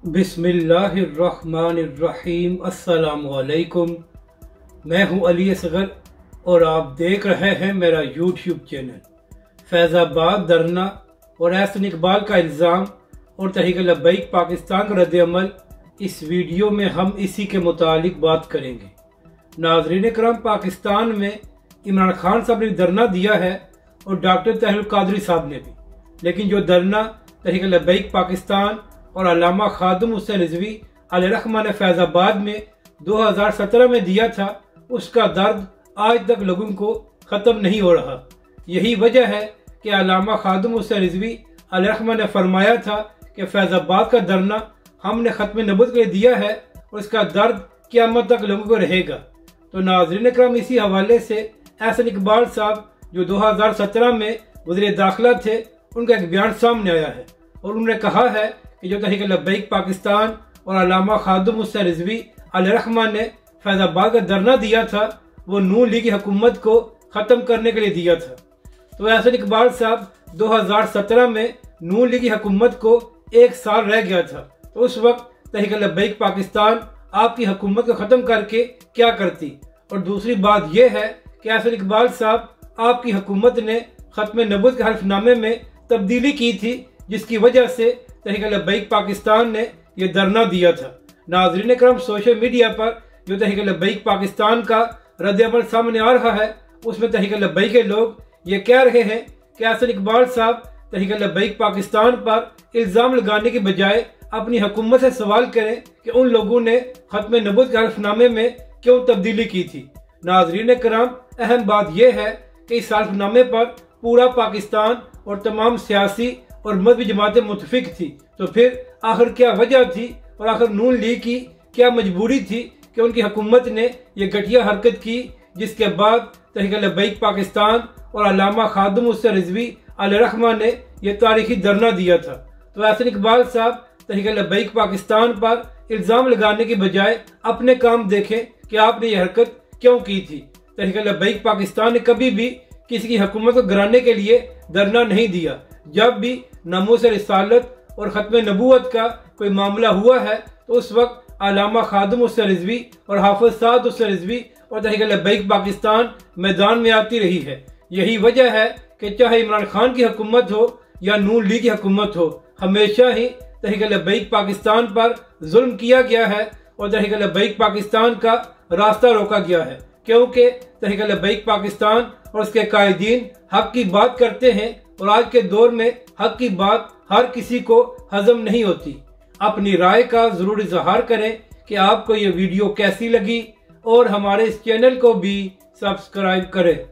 बिस्मिल्लाहिर्रहमानिर्रहीम। अस्सलामुअलैकुम। मैं हूं अली असगर और आप देख रहे हैं मेरा यूट्यूब चैनल। फैज़ाबाद धरना और एहसन इकबाल का इल्ज़ाम और तहरीक लब्बैक पाकिस्तान का रद्द-ए-अमल, इस वीडियो में हम इसी के मुतालिक बात करेंगे। नाज़रीन करम, पाकिस्तान में इमरान खान साहब ने धरना दिया है और डॉक्टर तहसील कादरी साहब ने भी, लेकिन जो धरना तहरीक लब्बैक पाकिस्तान और अल्लामा खादिम हुसैन रिजवी अलैहिर्रहमा ने फैज़ाबाद में 2017 में दिया था, उसका दर्द आज तक लोगों को ख़त्म नहीं हो रहा। यही वजह है कि अल्लामा खादिम हुसैन रिजवी अलैहिर्रहमा ने फरमाया था कि फैज़ाबाद का धरना हमने ख़त्म नबूवत के लिए दिया है और इसका दर्द क़यामत तक लोगों को रहेगा। तो नाज़रीन करम, इसी हवाले से एहसन इकबाल साहब जो 2017 में वज़ीर दाखिला थे, उनका एक बयान सामने आया है और उन्होंने कहा है कि जो तहरीक लब्बैक पाकिस्तान और अल्लामा खादिम हुसैन रिजवी अलैहिर्रहमा ने फैज़ाबाद का धरना दिया था, वो नून लीग की हुकूमत को ख़त्म करने के लिए दिया था। तो एहसन इकबाल साहब 2017 में नून लीग की हुकूमत को 1 साल रह गया था, तो उस वक्त तहरीक लब्बैक पाकिस्तान आपकी हुकूमत को ख़त्म करके क्या करती। और दूसरी बात यह है कि एहसन इकबाल साहब आपकी हुकूमत ने ख़त्म नबूवत के हल्फनामे में तब्दीली की थी, जिसकी वजह से तहरीक लब्बैक पाकिस्तान ने यह धरना दिया था। नाज़रीन करम, सोशल मीडिया पर जो तहरीक लब्बैक पाकिस्तान का रद्द-ए-अमल सामने आ रहा है, उसमें तहरीक लब्बैक के लोग ये कह रहे हैं कि एहसन इकबाल साहब तहरीक लब्बैक पाकिस्तान पर इल्ज़ाम लगाने के बजाय अपनी हुकूमत से सवाल करें कि उन लोगों ने ख़त्म नबूवत के हल्फनामे में क्यों तब्दीली की थी। नाज़रीन करम, अहम बात यह है कि इस हल्फनामे पर पूरा पाकिस्तान और तमाम सियासी और मजहबी जमातें मुतफिक थी, तो फिर आखिर क्या वजह थी और आखिर नून लीग की क्या मजबूरी थी कि उनकी हुकूमत ने यह घटिया हरकत की, जिसके बाद तहरीक लब्बैक पाकिस्तान और अल्लामा खादिम हुसैन रिजवी अलैहिर्रहमा ने यह तारीखी धरना दिया था। तो एहसन इकबाल साहब तहरीक लब्बैक पाकिस्तान पर इल्ज़ाम लगाने के बजाय अपने काम देखें कि आपने यह हरकत क्यों की थी। तहरीक लब्बैक पाकिस्तान ने कभी भी किसी की हुकूमत को गिराने के लिए धरना नहीं दिया। जब भी नामूस रिसालत और ख़त्म नबूवत का कोई मामला हुआ है, तो उस वक्त अल्लामा खादिम हुसैन रिजवी और हाफिज साद हुसैन रिजवी और तहरीक लब्बैक पाकिस्तान मैदान में आती रही है। यही वजह है कि चाहे इमरान खान की हुकूमत हो या नून लीग की हुकूमत हो, हमेशा ही तहरीक लब्बैक पाकिस्तान पर जुल्म किया गया है और तहरीक लब्बैक पाकिस्तान का रास्ता रोका गया है, क्योंकि तहरीक लब्बैक पाकिस्तान और उसके कायदीन हक की बात करते हैं और आज के दौर में हक की बात हर किसी को हजम नहीं होती। अपनी राय का जरूर इजहार करें कि आपको ये वीडियो कैसी लगी और हमारे इस चैनल को भी सब्सक्राइब करें।